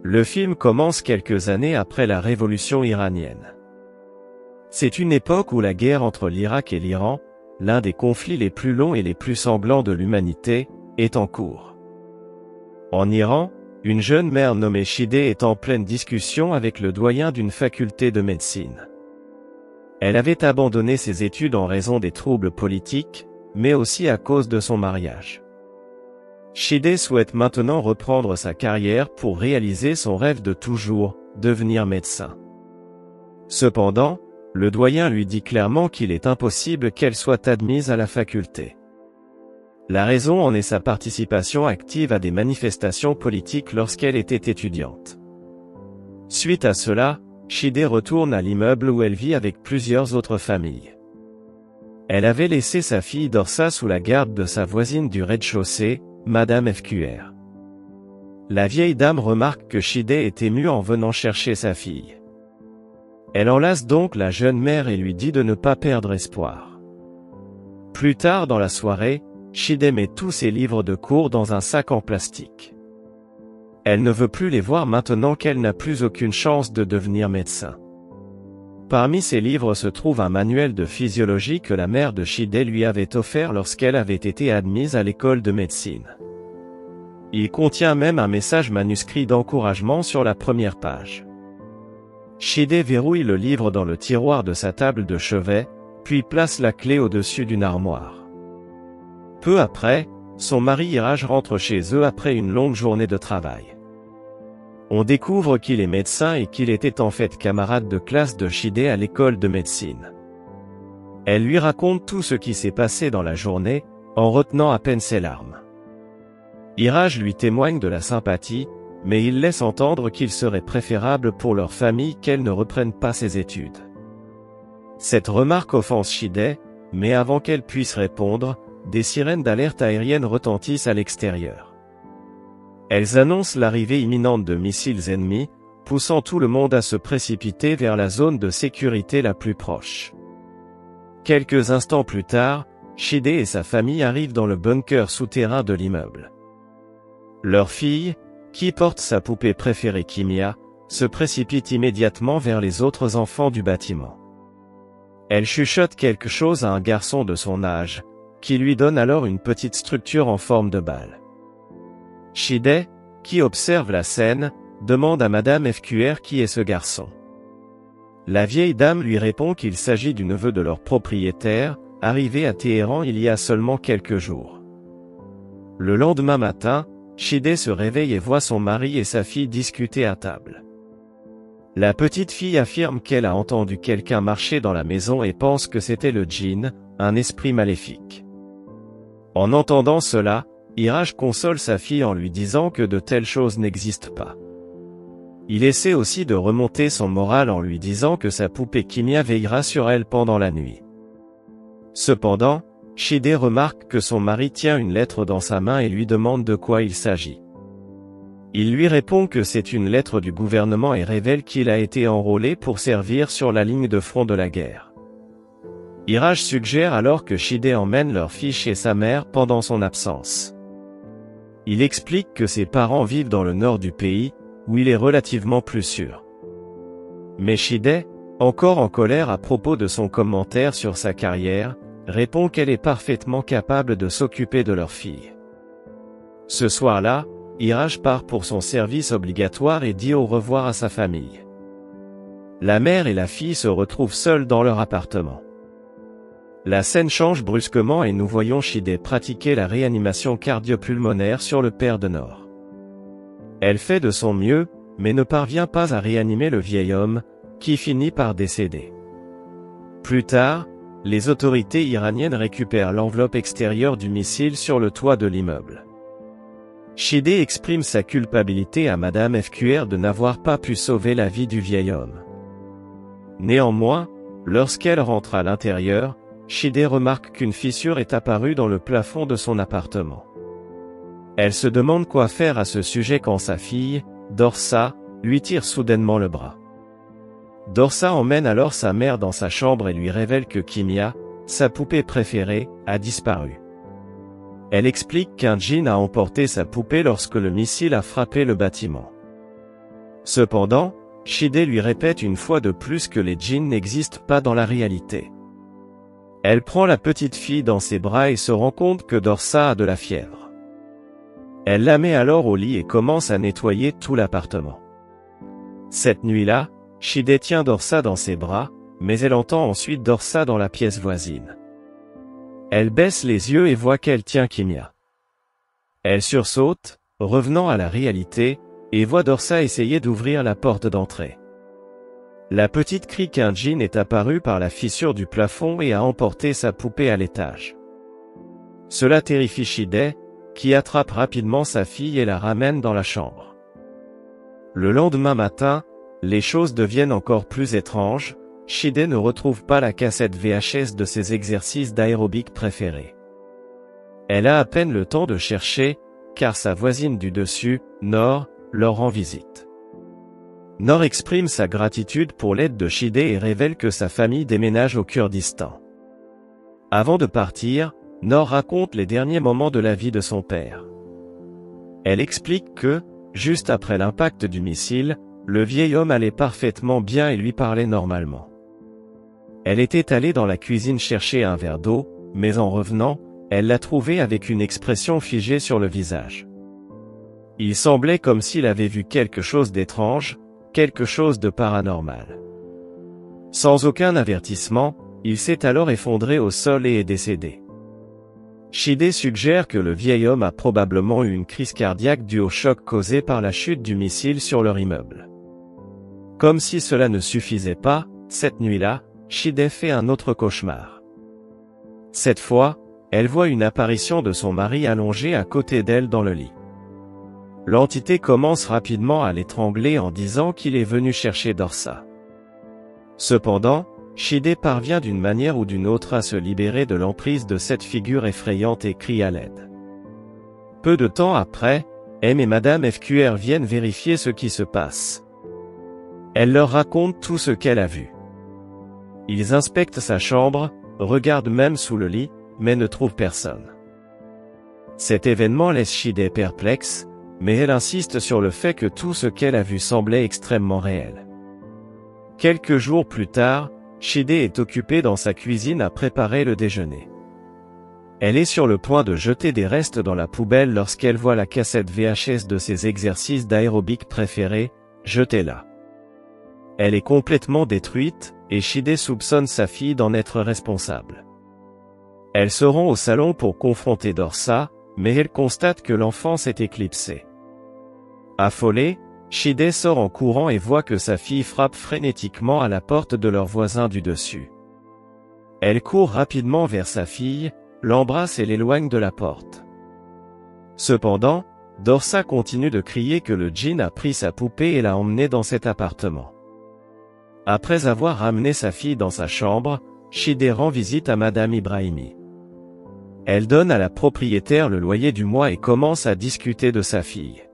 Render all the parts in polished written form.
Le film commence quelques années après la révolution iranienne. C'est une époque où la guerre entre l'Irak et l'Iran, l'un des conflits les plus longs et les plus sanglants de l'humanité, est en cours. En Iran, une jeune mère nommée Shideh est en pleine discussion avec le doyen d'une faculté de médecine. Elle avait abandonné ses études en raison des troubles politiques, mais aussi à cause de son mariage. Shideh souhaite maintenant reprendre sa carrière pour réaliser son rêve de toujours, devenir médecin. Cependant, le doyen lui dit clairement qu'il est impossible qu'elle soit admise à la faculté. La raison en est sa participation active à des manifestations politiques lorsqu'elle était étudiante. Suite à cela, Shideh retourne à l'immeuble où elle vit avec plusieurs autres familles. Elle avait laissé sa fille Dorsa sous la garde de sa voisine du rez-de-chaussée, Madame FQR. La vieille dame remarque que Shideh est émue en venant chercher sa fille. Elle enlace donc la jeune mère et lui dit de ne pas perdre espoir. Plus tard dans la soirée, Shideh met tous ses livres de cours dans un sac en plastique. Elle ne veut plus les voir maintenant qu'elle n'a plus aucune chance de devenir médecin. Parmi ces livres se trouve un manuel de physiologie que la mère de Shideh lui avait offert lorsqu'elle avait été admise à l'école de médecine. Il contient même un message manuscrit d'encouragement sur la première page. Shideh verrouille le livre dans le tiroir de sa table de chevet, puis place la clé au-dessus d'une armoire. Peu après, son mari Iraj rentre chez eux après une longue journée de travail. On découvre qu'il est médecin et qu'il était en fait camarade de classe de Shideh à l'école de médecine. Elle lui raconte tout ce qui s'est passé dans la journée, en retenant à peine ses larmes. Iraj lui témoigne de la sympathie, mais il laisse entendre qu'il serait préférable pour leur famille qu'elle ne reprenne pas ses études. Cette remarque offense Shideh, mais avant qu'elle puisse répondre, des sirènes d'alerte aérienne retentissent à l'extérieur. Elles annoncent l'arrivée imminente de missiles ennemis, poussant tout le monde à se précipiter vers la zone de sécurité la plus proche. Quelques instants plus tard, Shideh et sa famille arrivent dans le bunker souterrain de l'immeuble. Leur fille, qui porte sa poupée préférée Kimia, se précipite immédiatement vers les autres enfants du bâtiment. Elle chuchote quelque chose à un garçon de son âge, qui lui donne alors une petite structure en forme de balle. Shideh, qui observe la scène, demande à Madame FQR qui est ce garçon. La vieille dame lui répond qu'il s'agit du neveu de leur propriétaire, arrivé à Téhéran il y a seulement quelques jours. Le lendemain matin, Shideh se réveille et voit son mari et sa fille discuter à table. La petite fille affirme qu'elle a entendu quelqu'un marcher dans la maison et pense que c'était le djinn, un esprit maléfique. En entendant cela, Iraj console sa fille en lui disant que de telles choses n'existent pas. Il essaie aussi de remonter son moral en lui disant que sa poupée Kimia veillera sur elle pendant la nuit. Cependant, Shideh remarque que son mari tient une lettre dans sa main et lui demande de quoi il s'agit. Il lui répond que c'est une lettre du gouvernement et révèle qu'il a été enrôlé pour servir sur la ligne de front de la guerre. Iraj suggère alors que Shideh emmène leur fille chez sa mère pendant son absence. Il explique que ses parents vivent dans le nord du pays, où il est relativement plus sûr. Mais Shideh, encore en colère à propos de son commentaire sur sa carrière, répond qu'elle est parfaitement capable de s'occuper de leur fille. Ce soir-là, Iraj part pour son service obligatoire et dit au revoir à sa famille. La mère et la fille se retrouvent seules dans leur appartement. La scène change brusquement et nous voyons Shideh pratiquer la réanimation cardio-pulmonaire sur le père de Noor. Elle fait de son mieux, mais ne parvient pas à réanimer le vieil homme, qui finit par décéder. Plus tard, les autorités iraniennes récupèrent l'enveloppe extérieure du missile sur le toit de l'immeuble. Shideh exprime sa culpabilité à Madame FQR de n'avoir pas pu sauver la vie du vieil homme. Néanmoins, lorsqu'elle rentre à l'intérieur, Shideh remarque qu'une fissure est apparue dans le plafond de son appartement. Elle se demande quoi faire à ce sujet quand sa fille, Dorsa, lui tire soudainement le bras. Dorsa emmène alors sa mère dans sa chambre et lui révèle que Kimia, sa poupée préférée, a disparu. Elle explique qu'un djinn a emporté sa poupée lorsque le missile a frappé le bâtiment. Cependant, Shide lui répète une fois de plus que les djinns n'existent pas dans la réalité. Elle prend la petite fille dans ses bras et se rend compte que Dorsa a de la fièvre. Elle la met alors au lit et commence à nettoyer tout l'appartement. Cette nuit-là, Shide tient Dorsa dans ses bras, mais elle entend ensuite Dorsa dans la pièce voisine. Elle baisse les yeux et voit qu'elle tient Kimia. Elle sursaute, revenant à la réalité, et voit Dorsa essayer d'ouvrir la porte d'entrée. La petite crie qu'un djinn est apparu par la fissure du plafond et a emporté sa poupée à l'étage. Cela terrifie Shide, qui attrape rapidement sa fille et la ramène dans la chambre. Le lendemain matin, les choses deviennent encore plus étranges. Shide ne retrouve pas la cassette VHS de ses exercices d'aérobic préférés. Elle a à peine le temps de chercher, car sa voisine du dessus, Nor, leur rend visite. Nor exprime sa gratitude pour l'aide de Shide et révèle que sa famille déménage au Kurdistan. Avant de partir, Nor raconte les derniers moments de la vie de son père. Elle explique que, juste après l'impact du missile, le vieil homme allait parfaitement bien et lui parlait normalement. Elle était allée dans la cuisine chercher un verre d'eau, mais en revenant, elle l'a trouvé avec une expression figée sur le visage. Il semblait comme s'il avait vu quelque chose d'étrange, quelque chose de paranormal. Sans aucun avertissement, il s'est alors effondré au sol et est décédé. Shide suggère que le vieil homme a probablement eu une crise cardiaque due au choc causé par la chute du missile sur leur immeuble. Comme si cela ne suffisait pas, cette nuit-là, Shide fait un autre cauchemar. Cette fois, elle voit une apparition de son mari allongé à côté d'elle dans le lit. L'entité commence rapidement à l'étrangler en disant qu'il est venu chercher Dorsa. Cependant, Shide parvient d'une manière ou d'une autre à se libérer de l'emprise de cette figure effrayante et crie à l'aide. Peu de temps après, M et Madame FQR viennent vérifier ce qui se passe. Elle leur raconte tout ce qu'elle a vu. Ils inspectent sa chambre, regardent même sous le lit, mais ne trouvent personne. Cet événement laisse Shide perplexe, mais elle insiste sur le fait que tout ce qu'elle a vu semblait extrêmement réel. Quelques jours plus tard, Shide est occupée dans sa cuisine à préparer le déjeuner. Elle est sur le point de jeter des restes dans la poubelle lorsqu'elle voit la cassette VHS de ses exercices d'aérobic préférés, jetée là. Elle est complètement détruite, et Shide soupçonne sa fille d'en être responsable. Elle se rend au salon pour confronter Dorsa, mais elle constate que l'enfant s'est éclipsé. Affolée, Shide sort en courant et voit que sa fille frappe frénétiquement à la porte de leur voisin du dessus. Elle court rapidement vers sa fille, l'embrasse et l'éloigne de la porte. Cependant, Dorsa continue de crier que le djinn a pris sa poupée et l'a emmenée dans cet appartement. Après avoir ramené sa fille dans sa chambre, Shide rend visite à Madame Ibrahimi. Elle donne à la propriétaire le loyer du mois et commence à discuter de sa fille.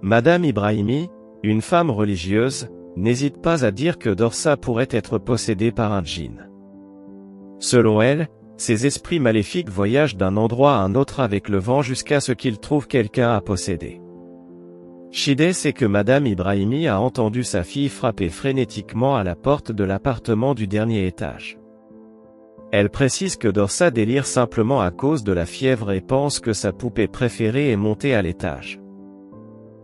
Madame Ibrahimi, une femme religieuse, n'hésite pas à dire que Dorsa pourrait être possédée par un djinn. Selon elle, ces esprits maléfiques voyagent d'un endroit à un autre avec le vent jusqu'à ce qu'ils trouvent quelqu'un à posséder. Shide sait que Madame Ibrahimi a entendu sa fille frapper frénétiquement à la porte de l'appartement du dernier étage. Elle précise que Dorsa délire simplement à cause de la fièvre et pense que sa poupée préférée est montée à l'étage.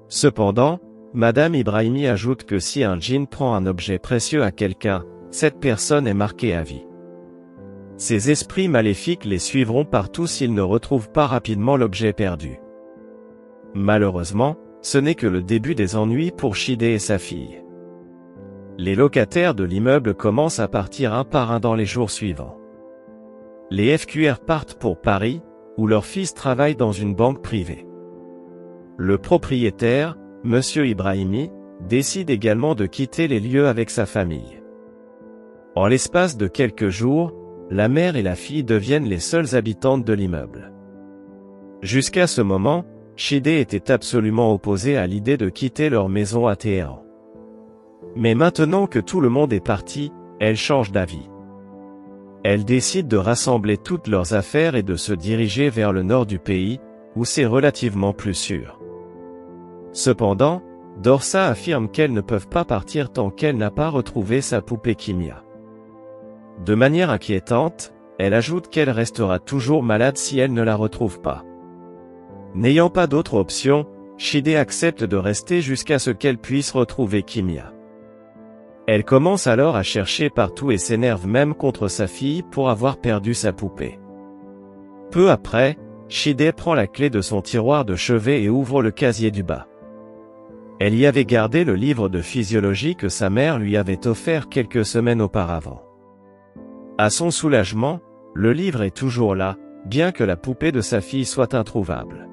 Cependant, Madame Ibrahimi ajoute que si un djinn prend un objet précieux à quelqu'un, cette personne est marquée à vie. Ces esprits maléfiques les suivront partout s'ils ne retrouvent pas rapidement l'objet perdu. Malheureusement, ce n'est que le début des ennuis pour Shide et sa fille. Les locataires de l'immeuble commencent à partir un par un dans les jours suivants. Les FQR partent pour Paris, où leur fils travaille dans une banque privée. Le propriétaire, Monsieur Ibrahimi, décide également de quitter les lieux avec sa famille. En l'espace de quelques jours, la mère et la fille deviennent les seules habitantes de l'immeuble. Jusqu'à ce moment, Shide était absolument opposée à l'idée de quitter leur maison à Téhéran. Mais maintenant que tout le monde est parti, elle change d'avis. Elle décide de rassembler toutes leurs affaires et de se diriger vers le nord du pays, où c'est relativement plus sûr. Cependant, Dorsa affirme qu'elles ne peuvent pas partir tant qu'elle n'a pas retrouvé sa poupée Kimia. De manière inquiétante, elle ajoute qu'elle restera toujours malade si elle ne la retrouve pas. N'ayant pas d'autre option, Shide accepte de rester jusqu'à ce qu'elle puisse retrouver Kimia. Elle commence alors à chercher partout et s'énerve même contre sa fille pour avoir perdu sa poupée. Peu après, Shide prend la clé de son tiroir de chevet et ouvre le casier du bas. Elle y avait gardé le livre de physiologie que sa mère lui avait offert quelques semaines auparavant. À son soulagement, le livre est toujours là, bien que la poupée de sa fille soit introuvable.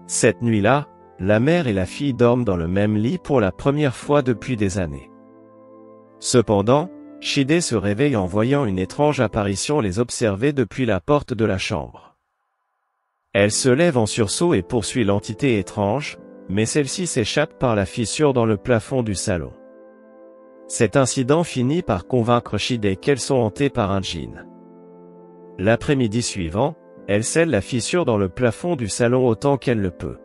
Cette nuit-là, la mère et la fille dorment dans le même lit pour la première fois depuis des années. Cependant, Shide se réveille en voyant une étrange apparition les observer depuis la porte de la chambre. Elle se lève en sursaut et poursuit l'entité étrange, mais celle-ci s'échappe par la fissure dans le plafond du salon. Cet incident finit par convaincre Shide qu'elles sont hantées par un djinn. L'après-midi suivant, elle scelle la fissure dans le plafond du salon autant qu'elle le peut.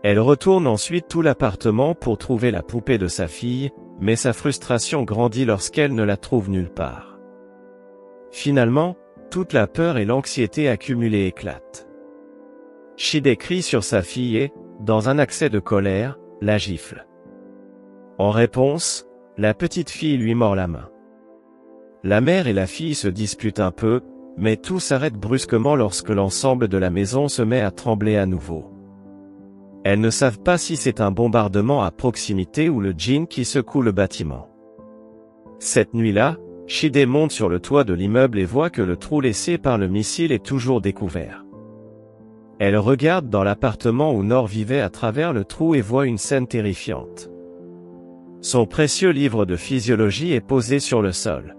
Elle retourne ensuite tout l'appartement pour trouver la poupée de sa fille, mais sa frustration grandit lorsqu'elle ne la trouve nulle part. Finalement, toute la peur et l'anxiété accumulées éclatent. Shide crie sur sa fille et, dans un accès de colère, la gifle. En réponse, la petite fille lui mord la main. La mère et la fille se disputent un peu, mais tout s'arrête brusquement lorsque l'ensemble de la maison se met à trembler à nouveau. Elles ne savent pas si c'est un bombardement à proximité ou le djinn qui secoue le bâtiment. Cette nuit-là, Shide monte sur le toit de l'immeuble et voit que le trou laissé par le missile est toujours découvert. Elle regarde dans l'appartement où Nor vivait à travers le trou et voit une scène terrifiante. Son précieux livre de physiologie est posé sur le sol.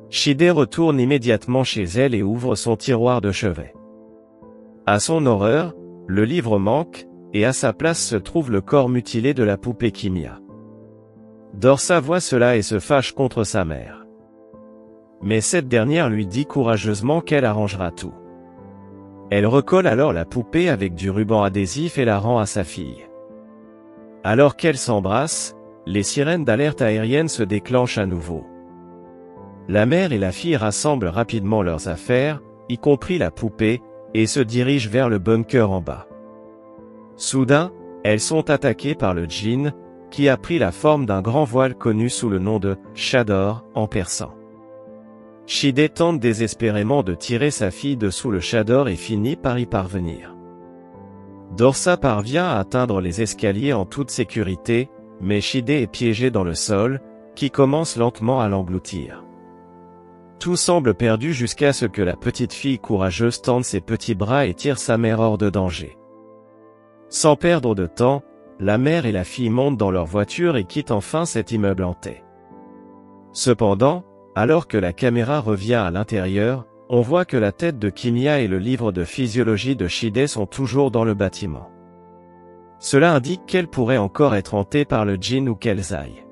Shide retourne immédiatement chez elle et ouvre son tiroir de chevet. À son horreur, le livre manque, et à sa place se trouve le corps mutilé de la poupée Kimia. Dorsa voit cela et se fâche contre sa mère. Mais cette dernière lui dit courageusement qu'elle arrangera tout. Elle recolle alors la poupée avec du ruban adhésif et la rend à sa fille. Alors qu'elles s'embrassent, les sirènes d'alerte aérienne se déclenchent à nouveau. La mère et la fille rassemblent rapidement leurs affaires, y compris la poupée, et se dirigent vers le bunker en bas. Soudain, elles sont attaquées par le djinn, qui a pris la forme d'un grand voile connu sous le nom de Chador en persan. Shide tente désespérément de tirer sa fille de sous le Chador et finit par y parvenir. Dorsa parvient à atteindre les escaliers en toute sécurité, mais Shide est piégé dans le sol, qui commence lentement à l'engloutir. Tout semble perdu jusqu'à ce que la petite fille courageuse tende ses petits bras et tire sa mère hors de danger. Sans perdre de temps, la mère et la fille montent dans leur voiture et quittent enfin cet immeuble hanté. Cependant, alors que la caméra revient à l'intérieur, on voit que la tête de Kimia et le livre de physiologie de Shide sont toujours dans le bâtiment. Cela indique qu'elle pourrait encore être hantée par le djinn ou qu'elles aillent.